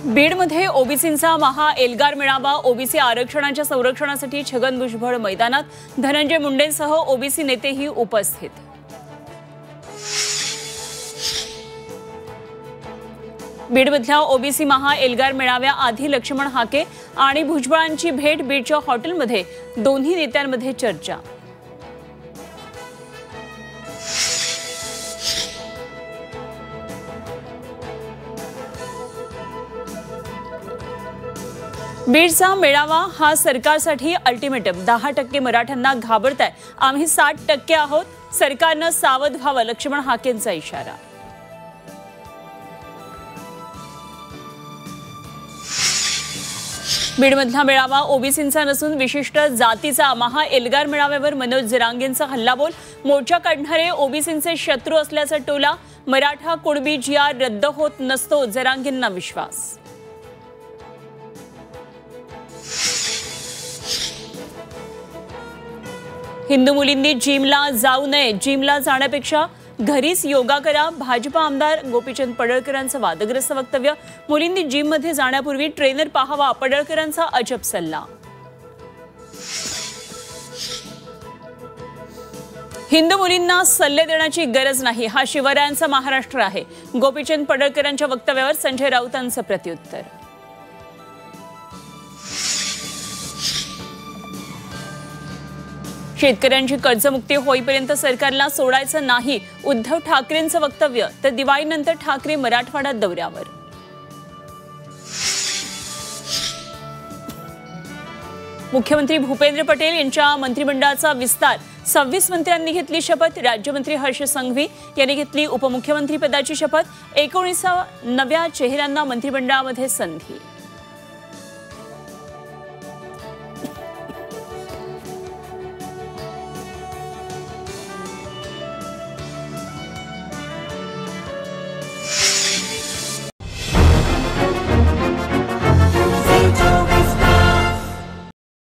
बीडमध्ये ओबीसींचा महा एल्गार मेळावा। ओबीसी आरक्षणाच्या संरक्षणासाठी छगन भुजबळ मैदानात, धनंजय मुंडेंसह ओबीसी नेतेही उपस्थित। बीडमधल्या ओबीसी महा एल्गार मेळाव्याआधी लक्ष्मण हाके आणि भुजबळांची भेट। बीडच्या हॉटेलमध्ये दोन्ही नेत्यांमध्ये चर्चा। बीडचा मेळावा हा सरकारसाठी अल्टिमेटम। 10% मराठ्यांना घाबरताय, आम्ही 60% आहोत, सरकारनं सावध व्हावं, लक्ष्मण हाकेंचा इशारा। बीडमधला मेळावा ओबीसींचा नसून विशिष्ट जातीचा। महा एल्गार मेळाव्यावर मनोज जरांगेंचा हल्लाबोल। मोर्चा काढणारे ओबीसींचे शत्रू असल्याचा टोला। मराठा कुणबी GR रद्द होत नसतो, जरांगेंना विश्वास। हिंदू मुलींनी जिमला जाऊ नये, जिमला जाण्यापेक्षा घरीच योगा करा। भाजप आमदार गोपीचंद पडळकरांचं वादग्रस्त वक्तव्य। मुलींनी जिममध्ये जाण्यापूर्वी ट्रेनर पाहावा, पडळकरांचा अजब सल्ला। हिंदू मुलींना सल्ले देण्याची गरज नाही, हा शिवरायांचा महाराष्ट्र आहे। गोपीचंद पडळकरांच्या वक्तव्यावर संजय राऊतांचं प्रत्युत्तर। शेतकऱ्यांची कर्जमुक्ती होईपर्यंत सरकारला सोडायचं नाही, उद्धव ठाकरेंचं वक्तव्य। तर दिवाळीनंतर ठाकरे मराठवाडा दौऱ्यावर। मुख्यमंत्री भूपेंद्र पटेल यांच्या मंत्रिमंडळाचा विस्तार। 26 मंत्र्यांनी घेतली शपथ। राज्यमंत्री हर्ष संघवी यांनी घेतली उपमुख्यमंत्री पदाची शपथ। 19 नव्या चेहऱ्यांना मंत्रिमंडळामध्ये संधी।